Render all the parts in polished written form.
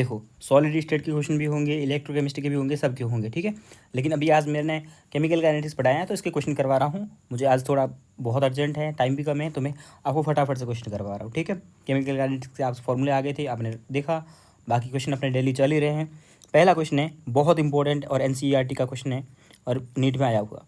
देखो solid state के question भी होंगे, इलेक्ट्रोकेमिस्ट्री के भी होंगे, सबके होंगे, ठीक है। लेकिन अभी आज मैंने केमिकल काइनेटिक्स पढ़ाया है तो इसके क्वेश्चन करवा रहा हूँ। मुझे आज थोड़ा बहुत अर्जेंट है, टाइम भी कम है, तो मैं आपको फटाफट से क्वेश्चन करवा रहा हूँ, ठीक है। केमिकल काइनेटिक्स के आप फॉर्मूले आ गए थे, आपने देखा, बाकी क्वेश्चन अपने डेली चल ही रहे हैं। पहला क्वेश्चन है बहुत इंपॉर्टेंट और NCERT का क्वेश्चन है और नीट में आया हुआ।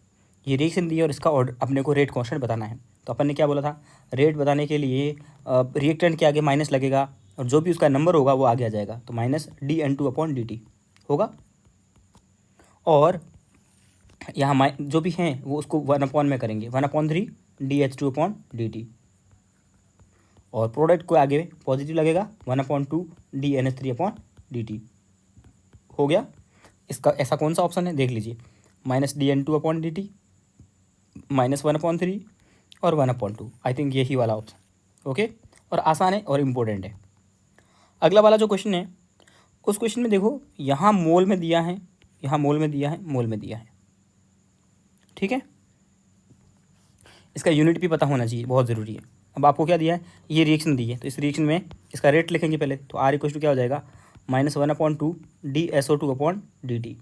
ये रिएक्शन दी है और इसका ऑर्डर अपने को रेट कांस्टेंट बताना है। तो अपन ने क्या बोला था, रेट बताने के लिए रिएक्टेंट के आगे माइनस लगेगा और जो भी उसका नंबर होगा वो आगे आ जाएगा, तो -dN2/dt होगा। और यहाँ जो भी हैं वो उसको 1/, में करेंगे 1/3 dH2/dt। और प्रोडक्ट को आगे पॉजिटिव लगेगा 1/2 dNH3/dt हो गया। इसका ऐसा कौन सा ऑप्शन है देख लीजिए, -dN2/dt, -1/3 और 1/2। आई थिंक यही वाला ऑप्शन ओके, और आसान है और इम्पोर्टेंट है। अगला वाला जो क्वेश्चन है उस क्वेश्चन में देखो, यहाँ मोल में दिया है, यहाँ मोल में दिया है, मोल में दिया है, ठीक है। इसका यूनिट भी पता होना चाहिए, बहुत ज़रूरी है। अब आपको क्या दिया है, ये रिएक्शन दी है, तो इस रिएक्शन में इसका रेट लिखेंगे पहले। तो R = क्या हो जाएगा, -1/2 dSO2/dt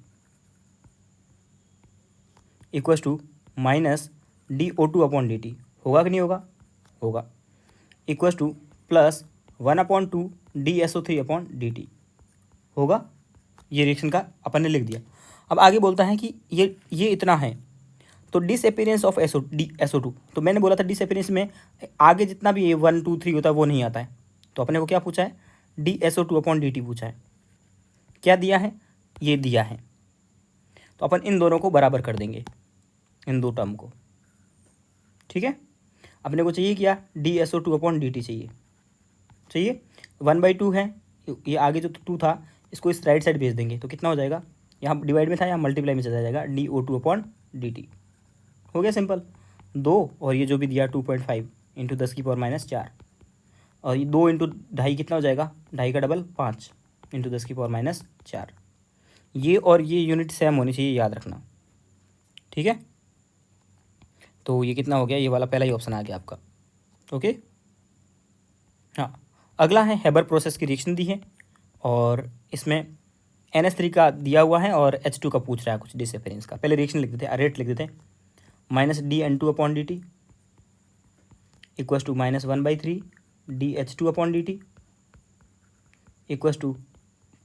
इक्वल्स टू -dO2/dt होगा कि नहीं होगा, होगा, इक्वल्स टू +1/2 dSO3/dt होगा। ये रिएक्शन का अपन ने लिख दिया। अब आगे बोलता है कि ये इतना है, तो डिसअपीयरेंस ऑफ SO2। तो मैंने बोला था डिसअपीयरेंस में आगे जितना भी 1 2 3 होता है वो नहीं आता है। तो अपने को क्या पूछा है, dSO2/dt पूछा है। क्या दिया है, ये दिया है। तो अपन इन दोनों को बराबर कर देंगे, इन दो टर्म को, ठीक है। अपने को चाहिए क्या, dSO2/dt चाहिए 1/2 है, ये आगे जो 2 था इसको इस राइट साइड भेज देंगे, तो कितना हो जाएगा, यहाँ डिवाइड में था, यहाँ मल्टीप्लाई में चला जाएगा, dO2/dt हो गया सिंपल। 2 और ये जो भी दिया 2.5 × 10⁻⁴, और ये 2 × 2.5 कितना हो जाएगा, 2.5 का डबल 5 × 10⁻⁴। ये और ये यूनिट सेम होनी चाहिए, याद रखना, ठीक है। तो ये कितना हो गया, ये वाला पहला ही ऑप्शन आ गया आपका, ओके। हाँ, अगला है हेबर प्रोसेस की रिएक्शन दी है और इसमें NH3 का दिया हुआ है और H2 का पूछ रहा है कुछ डिसअपीयरेंस का। पहले रिएक्शन लिख देते हैं, रेट लिख देते हैं, -dN2/dt equals to -1/3 dH2/dt equals to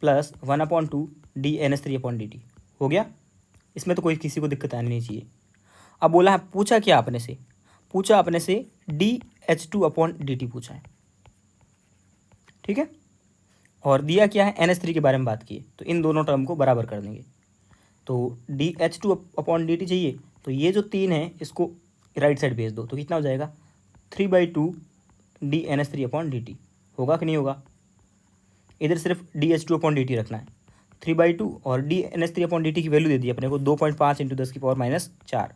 +1/2 dNH3/dt हो गया। इसमें तो कोई किसी को दिक्कत आनी नहीं चाहिए। अब बोला है, पूछा क्या अपने से, पूछा अपने से dH2/dt पूछा है, ठीक है। और दिया क्या है, NH3 के बारे में बात की है, तो इन दोनों टर्म को बराबर कर देंगे। तो dH2/dt चाहिए, तो ये जो 3 है इसको राइट साइड भेज दो, तो कितना हो जाएगा, 3/2 dNH3/dt होगा कि नहीं होगा। इधर सिर्फ dH2/dt रखना है, 3/2 और dNH3/dt की वैल्यू दे दी अपने को 2.5 × 10⁻⁴।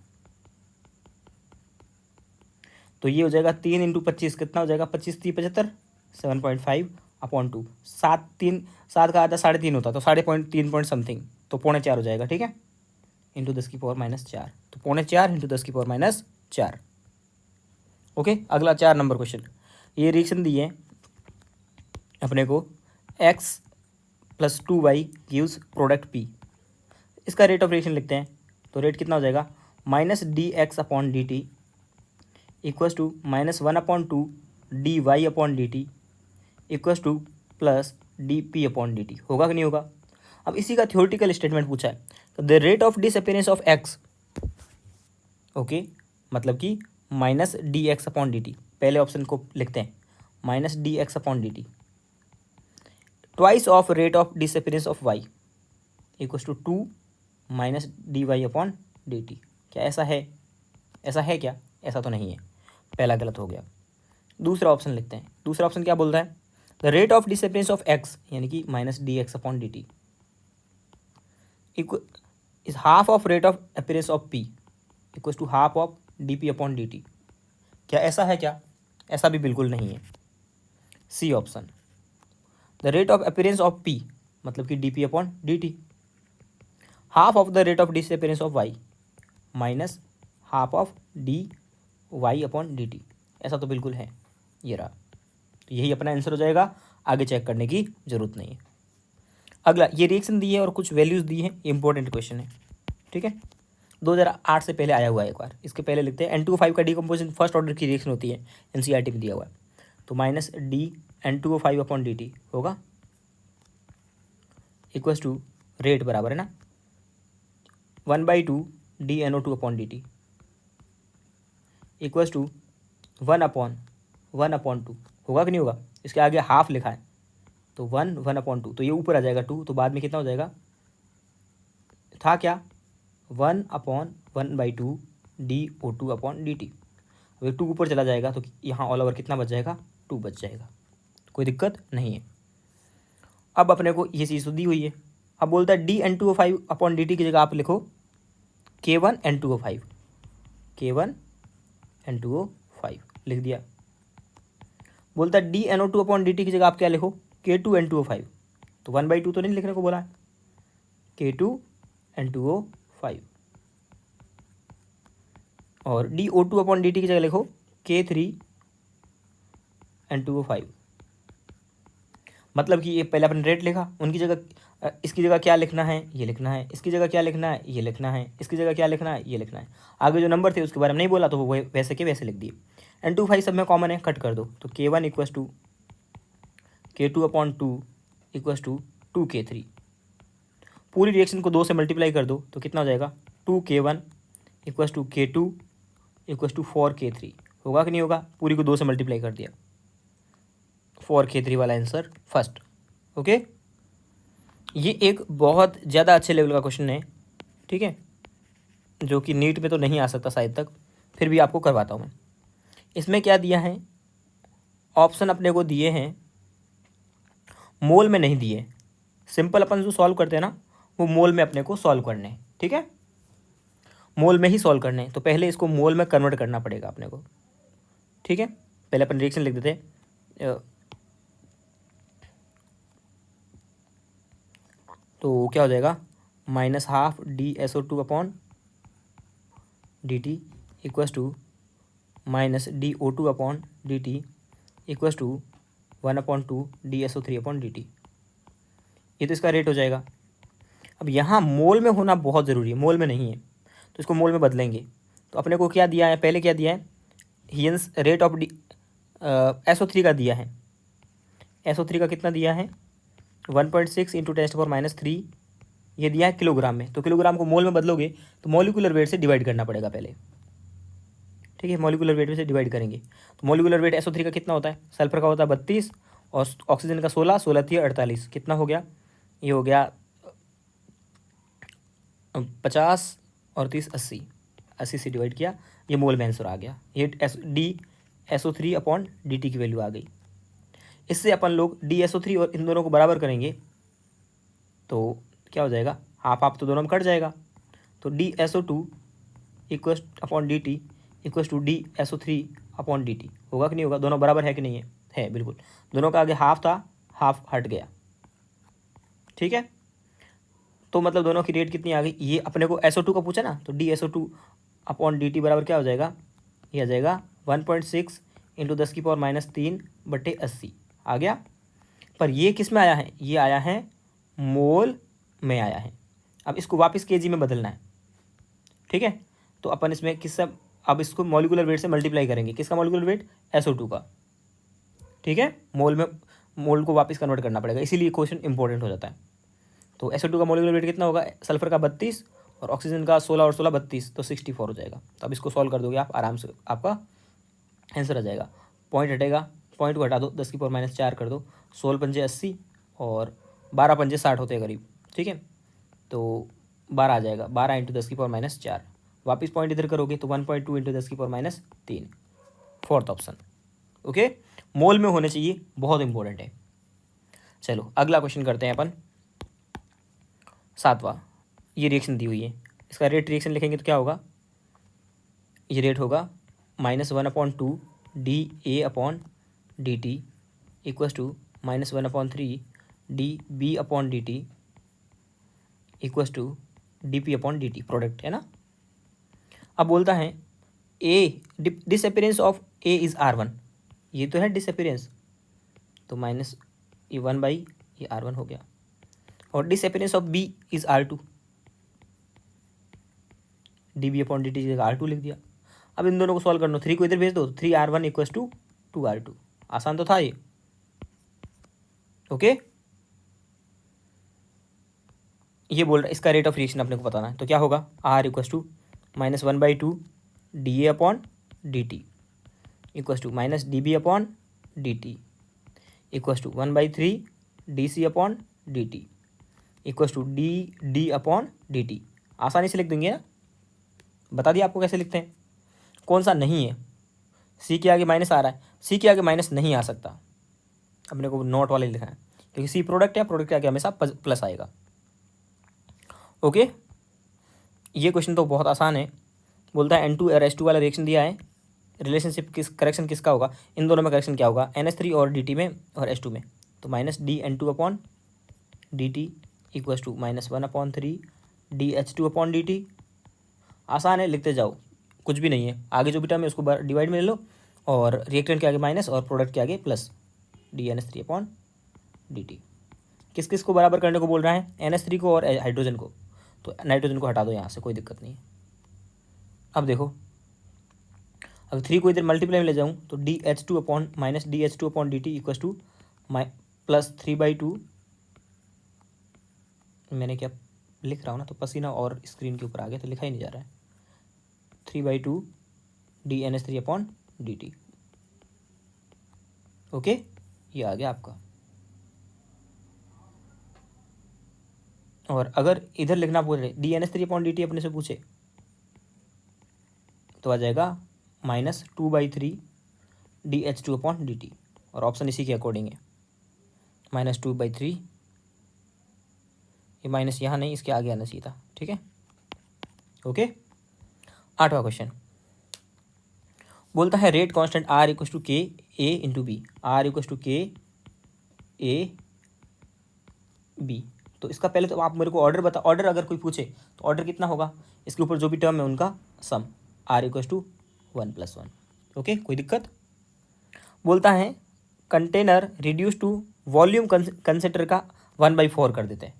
तो ये हो जाएगा 3 × 25 कितना हो जाएगा, 25 3 75, 7.5/2, 7 का आधा 3.5 होता, तो 3.5 समथिंग, तो 3.25 हो जाएगा, ठीक है, × 10⁻⁴। तो 3.25 × 10⁻⁴। ओके। अगला 4 नंबर क्वेश्चन, ये रिएक्शन दी है अपने को, x + 2y gives product P। इसका रेट ऑफ रिएक्शन लिखते हैं, तो रेट कितना हो जाएगा, -dx/dt equals to -1/2 dy/dt equals to +dp/dt होगा कि नहीं होगा। अब इसी का थ्योरेटिकल स्टेटमेंट पूछा है, तो the rate of disappearance of x, okay, मतलब कि -dx/dt, पहले ऑप्शन को लिखते हैं, -dx/dt twice of rate of disappearance of y equals to 2 -dy/dt। क्या ऐसा है, ऐसा है क्या, ऐसा तो नहीं है, पहला गलत हो गया। दूसरा ऑप्शन लिखते हैं, दूसरा ऑप्शन क्या बोल रहा है, the rate of disappearance of x यानी कि -dx/dt is half of rate of appearance of p equals to half of dp/dt। क्या ऐसा है क्या, ऐसा भी बिल्कुल नहीं है, C option, the rate of appearance of p मतलब कि dp/dt, half of the rate of disappearance of y minus half of dy/dt, ऐसा तो बिल्कुल है, ये रहा। तो यही अपना आंसर हो जाएगा, आगे चेक करने की जरूरत नहीं है। अगला, ये रिएक्शन दी है और कुछ वैल्यूज़ दी है, ये इंपॉर्टेंट क्वेश्चन है, ठीक है। 2008 से पहले आया हुआ है एक बार, इसके पहले लिखते हैं N2O5 का डीकम्पोजिशन फर्स्ट ऑर्डर की रिएक्शन होती है, NCERT में दिया हुआ है। तो minus D N2O5 upon D T होगा इक्वल्स टू रेट बराबर है ना 1/2 DNO2 upon D T equals to 1/1/2 होगा कि नहीं होगा। इसके आगे हाफ लिखा है तो 1/1/2, तो ये ऊपर आ जाएगा 2, तो बाद में कितना हो जाएगा, था क्या 1/1/2 DO2 अपॉन डी टी। अगर 2 ऊपर चला जाएगा तो यहाँ ऑल ओवर कितना बच जाएगा, 2 बच जाएगा, कोई दिक्कत नहीं है। अब अपने को ये चीज़ तो दी हुई है। अब बोलता है DN2O5 अपॉन डी टी की जगह आप लिखो K1N2O5, K1N2O5 लिख दिया। बोलता है DNO2 अपॉन डी टी की जगह आप क्या लिखो K2N2O5, तो 1/2 तो नहीं लिखने को बोला है, K2N2O5 और DO2 अपॉन डी टी की जगह लिखो K3N2O5। मतलब कि ये पहले अपन रेट लिखा, उनकी जगह इसकी जगह क्या लिखना है, ये लिखना है, इसकी जगह क्या लिखना है, ये लिखना है, इसकी जगह क्या लिखना है, ये लिखना है। आगे जो नंबर थे उसके बारे में नहीं बोला तो वो वैसे के वैसे लिख दिए। N2O5 सब में कॉमन है, कट कर दो, तो K1 equals to K2 upon 2 equals to 2K3। पूरी रिएक्शन को 2 से मल्टीप्लाई कर दो तो कितना हो जाएगा 2K1 equals to K2 equals to 4K3 होगा कि नहीं होगा। पूरी को 2 से मल्टीप्लाई कर दिया, 4K3 वाला आंसर फर्स्ट। ओके, ये एक बहुत ज़्यादा अच्छे लेवल का क्वेश्चन है, ठीक है, जो कि नीट में तो नहीं आ सकता शायद तक, फिर भी आपको करवाता हूँ मैं। इसमें क्या दिया है, ऑप्शन अपने को दिए हैं, मोल में नहीं दिए। सिंपल अपन जो सॉल्व करते हैं ना वो मोल में अपने को सॉल्व करने हैं, ठीक है, मोल में ही सॉल्व करने हैं। तो पहले इसको मोल में कन्वर्ट करना पड़ेगा अपने को, ठीक है। पहले अपन रिएक्शन लिख देते हैं, तो क्या हो जाएगा -12 DSO2 upon D T equals to -DO2 upon D T equals to 1/2 DSO3 upon D T. ये तो इसका रेट हो जाएगा। अब यहाँ मोल में होना बहुत ज़रूरी है, मोल में नहीं है तो इसको मोल में बदलेंगे। तो अपने को क्या दिया है, पहले क्या दिया है, हियंस रेट ऑफ SO3 का दिया है, SO3 का कितना दिया है 1.6 इंटू 10⁻³ ये दिया है किलोग्राम में। तो किलोग्राम को मोल में बदलोगे तो मॉलिक्यूलर वेट से डिवाइड करना पड़ेगा पहले, ठीक है, मॉलिक्यूलर वेट से डिवाइड करेंगे। तो मॉलिक्यूलर वेट SO3 का कितना होता है, सल्फर का होता है 32 और ऑक्सीजन का 16, 16 थी 48, कितना हो गया, ये हो गया 50 और 30 80, 80 से डिवाइड किया, ये मोल में आंसर आ गया। ये DSO3 अपॉन डी टी की वैल्यू आ गई। इससे अपन लोग DSO3 और इन दोनों को बराबर करेंगे तो क्या हो जाएगा, हाफ हाफ तो दोनों में कट जाएगा। तो DSO2 equals upon D T equals to DSO3 upon D T होगा कि नहीं होगा। दोनों बराबर है कि नहीं है बिल्कुल। दोनों का आगे हाफ था, हाफ हट गया, ठीक है। तो मतलब दोनों की रेट कितनी आ गई, ये अपने को SO2 का पूछा ना, तो DSO2 अपॉन डी टी बराबर क्या हो जाएगा, ये आ जाएगा 1.6 इंटू 10⁻³ आ गया। पर ये किस में आया है, ये आया है मोल में आया है। अब इसको वापस केजी में बदलना है, ठीक है। तो अपन इसमें किससे, अब इसको मॉलिक्यूलर वेट से मल्टीप्लाई करेंगे, किसका मॉलिक्यूलर वेट SO2 का, ठीक है। मोल में, मोल को वापस कन्वर्ट करना पड़ेगा, इसीलिए क्वेश्चन इंपॉर्टेंट हो जाता है। तो SO2 का मॉलिक्यूलर वेट कितना होगा, सल्फर का 32 और ऑक्सीजन का 16 और 16 32, तो 64 हो जाएगा। तो अब इसको सॉल्व कर दोगे आप आराम से, आपका आंसर आ जाएगा। पॉइंट हटेगा, पॉइंट को हटा दो, 10⁻⁴ कर दो, 16 पंजे 80 और 12 पंजे 60 होते हैं करीब, ठीक है। तो 12 आ जाएगा, 12 इंटू 10⁻⁴। वापस पॉइंट इधर करोगे तो 1.2 इंटू 10⁻3, फोर्थ ऑप्शन। ओके, मोल में होने चाहिए, बहुत इंपॉर्टेंट है। चलो अगला क्वेश्चन करते हैं अपन, 7वां। ये रिएक्शन दी हुई है, इसका रेट रिएक्शन लिखेंगे तो क्या होगा, ये रेट होगा -1/2 DA upon D T equals to -1/3 DB upon D T equals to DP upon D T, product है ना। अब बोलता है disappearance of A is R1, ये तो है डिसअपीयरेंस, तो माइनस ये 1/, ये R1 हो गया। और disappearance of B is R2, dB/dt की जगह R2 लिख दिया। अब इन दोनों को सॉल्व कर लो, 3 को इधर भेज दो, 3R1 इक्वल्स टू 2R2। आसान तो था ये। ओके, ये बोल रहा है इसका रेट ऑफ रिएक्शन अपने को बताना है, तो क्या होगा, R equals to -1/2 dA/dt equals to -dB/dt equals to 1/3 dC/dt equals to dd/dt। आसानी से लिख देंगे ना, बता दिया आपको कैसे लिखते हैं। कौन सा नहीं है, सी के आगे माइनस आ रहा है, सी के आगे माइनस नहीं आ सकता, अपने को नोट वाले लिखना है, क्योंकि सी प्रोडक्ट है, प्रोडक्ट के आगे हमेशा प्लस आएगा। ओके, ये क्वेश्चन तो बहुत आसान है। बोलता है N2 और H2 वाला रिएक्शन दिया है, रिलेशनशिप करेक्शन किसका होगा, इन दोनों में करेक्शन क्या होगा, NH3 और DT में और H2 में, तो -dN2/dt इक्वल्स टू -1/3 dH2/dt। आसान है, लिखते जाओ, कुछ भी नहीं है, आगे जो भी टर्म है उसको डिवाइड में ले लो, और रिएक्टेंट के आगे माइनस और प्रोडक्ट के आगे प्लस, dNH3/dt। किस किस को बराबर करने को बोल रहा है, NH3 को और हाइड्रोजन को, तो नाइट्रोजन को हटा दो यहाँ से, कोई दिक्कत नहीं है। अब देखो, अब 3 को इधर मल्टीप्लाई में ले जाऊँ तो dH2/dt इक्वल्स टू +3/2, मैंने क्या लिख रहा हूँ ना, तो पसीना और स्क्रीन के ऊपर आ गया तो लिखा ही नहीं जा रहा है, 3/2 dNH3/dt। ओके, ये आ गया आपका। और अगर इधर लिखना पूछ रहे dNH3/dt अपने से पूछे तो आ जाएगा -2/3 dH2/dt, और ऑप्शन इसी के अकॉर्डिंग है, -2/3, ये माइनस यहाँ नहीं, इसके आगे आना चाहिए था, ठीक है। ओके, 8वां क्वेश्चन बोलता है rate constant R equals to K A into B, R equals to K A B। तो इसका पहले तो आप मेरे को ऑर्डर बता, ऑर्डर अगर कोई पूछे तो ऑर्डर कितना होगा, इसके ऊपर जो भी टर्म है उनका sum, R equals to 1 + 1। Okay, कोई दिक्कत। बोलता है container reduce to volume concentrator का 1/4 कर देते हैं,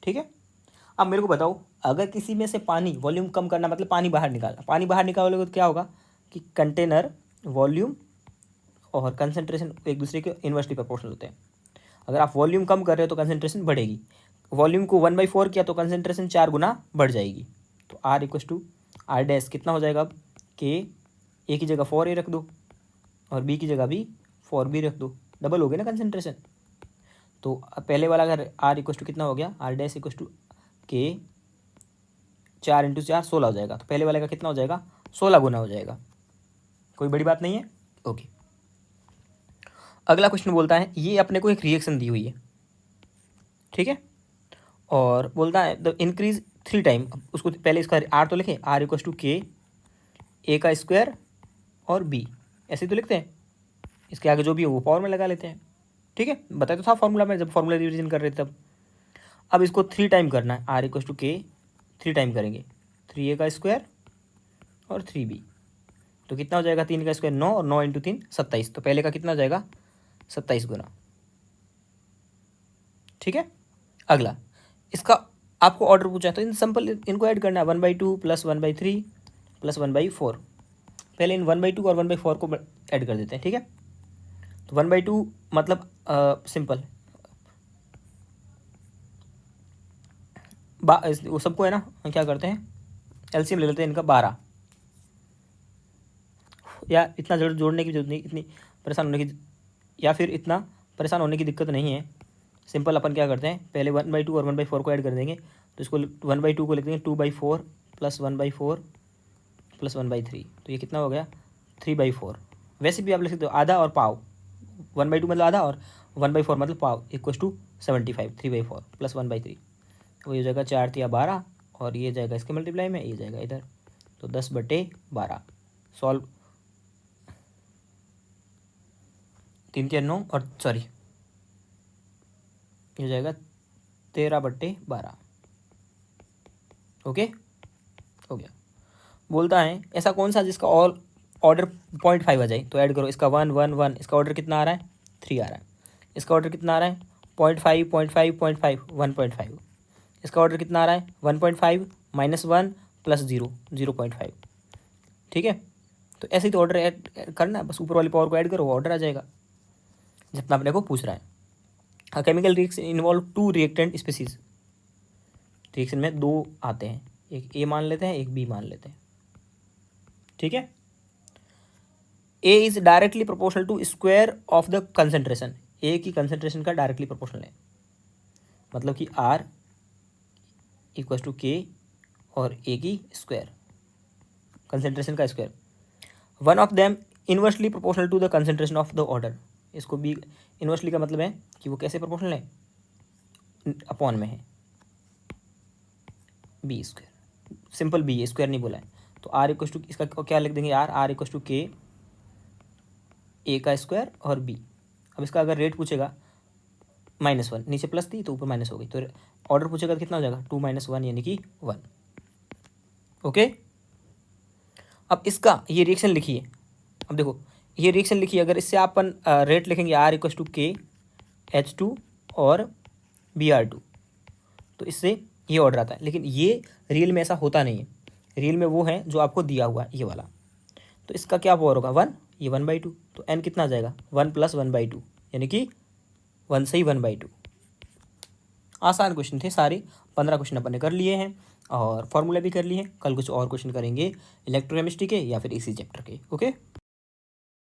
ठीक है। अब मेरे को बताओ, अगर किसी में से पानी वॉल्यूम कम करना, मतलब पानी बाहर निकालना, पानी बाहर निकालोगे तो क्या होगा कि कंटेनर वॉल्यूम और कंसंट्रेशन एक दूसरे के इन्वर्सली प्रोपोर्शनल होते हैं। अगर आप वॉल्यूम कम कर रहे हो तो कंसंट्रेशन बढ़ेगी, वॉल्यूम को 1/4 किया तो कंसंट्रेशन 4 गुना बढ़ जाएगी। तो R equals to R dash कितना हो जाएगा, अब के ए की जगह 4A रख दो और बी की जगह भी 4B रख दो, डबल हो गया ना कंसंट्रेशन। तो पहले वाला अगर R इक्वल्स टू कितना हो गया, R डैश इक्वल्स टू के 4 × 4 16 हो जाएगा, तो पहले वाले का कितना हो जाएगा, 16 गुना हो जाएगा, कोई बड़ी बात नहीं है। ओके, अगला क्वेश्चन बोलता है ये अपने को एक रिएक्शन दी हुई है, ठीक है, और बोलता है द इंक्रीज 3 टाइम, उसको पहले इसका R तो लिखे, R इक्वल्स टू के A का स्क्वायर और B, ऐसे तो लिखते हैं, इसके आगे जो भी है वो पावर में लगा लेते हैं, ठीक है, बताया तो था फॉर्मूला में जब फॉर्मूला रिविजन कर रहे थे तब। अब इसको 3 टाइम करना है, R इक्वल्स टू के 3 टाइम करेंगे, 3A का स्क्वायर और 3B, तो कितना हो जाएगा, 3 का स्क्वायर 9 और 9 × 3 27, तो पहले का कितना हो जाएगा 27 गुना, ठीक है। अगला इसका आपको ऑर्डर पूछा है तो इन सिंपल इनको ऐड करना है, 1/2 + 1/3 + 1/4। पहले इन 1/2 और 1/4 को ऐड कर देते हैं, ठीक है। तो 1/2 मतलब सिंपल वो सबको है ना, क्या करते हैं एलसीएम ले लेते हैं इनका 12, या इतना जोड़ने की जरूरत नहीं, इतनी परेशान होने की, या फिर इतना परेशान होने की दिक्कत नहीं है। सिंपल अपन क्या करते हैं, पहले 1/2 और 1/4 को ऐड कर देंगे, तो इसको 1/2 को लिख देंगे 2/4 + 1/4 + 1/3, तो ये कितना हो गया 3/4। वैसे भी आप लिख सकते हो आधा और पाव, 1/2 मतलब आधा और 1/4 मतलब पाव, इक्वल्स टू 75, 3/4 + 1/3, तो ये हो जाएगा 4 × 12, और ये जाएगा इसके मल्टीप्लाई में, ये जाएगा इधर, तो 10/12 सॉल्व, 3 × 9 और सॉरी ये हो जाएगा 13/12। ओके, हो गया। बोलता है ऐसा कौन सा जिसका ऑल ऑर्डर 0.5 आ जाए, तो ऐड करो, इसका 1 1 1, इसका ऑर्डर कितना आ रहा है 3 आ रहा है, इसका ऑर्डर कितना आ रहा है 0.5 0.5 0.5 1.5। इसका ऑर्डर कितना आ रहा है 1.5 -1 + 0 0.5। ठीक है, तो ऐसे ही तो ऑर्डर ऐड करना है, बस ऊपर वाली पावर को ऐड करो, ऑर्डर आ जाएगा जितना अपने को पूछ रहा है। A chemical reaction involve 2 reactant species. Reaction में 2 आते हैं, एक ए मान लेते हैं, एक बी मान लेते हैं। ठीक है, A is directly proportional to square of the concentration. A की कंसेंट्रेशन का डायरेक्टली प्रोपोर्शनल है, मतलब कि आर इक्वल टू के और ए की स्क्वायर, कंसेंट्रेशन का square. One of them inversely proportional to the concentration of the order. इसको बी इन्वर्सली का मतलब है कि वो कैसे प्रोपोर्शनल है, अपॉन में है, B square, simple B square नहीं बोला है। तो आर इक्वल टू, इसका क्या लिख देंगे यार, आर इक्वल टू के ए का स्क्वायर और बी। अब इसका अगर रेट पूछेगा -1, नीचे प्लस थी तो ऊपर माइनस हो गई, तो ऑर्डर पूछेगा तो कितना हो जाएगा 2 - 1 यानी कि 1। ओके, अब इसका ये रिएक्शन लिखिए। अब देखो ये रिएक्शन लिखिए, अगर इससे अपन रेट लिखेंगे आर इक्वल टू के H2 और Br2, तो इससे ये ऑर्डर आता है। लेकिन ये रियल में ऐसा होता नहीं है, रियल में वो है जो आपको दिया हुआ है ये वाला। तो इसका क्या पावर होगा 1, ये 1/2, तो n कितना आ जाएगा 1 + 1/2 यानी कि 1 से ही 1/2। आसान क्वेश्चन थे सारे, 15 क्वेश्चन अपन ने कर लिए हैं और फॉर्मूला भी कर लिए हैं। कल कुछ और क्वेश्चन करेंगे इलेक्ट्रोकेमिस्ट्री के या फिर इसी चैप्टर के। ओके।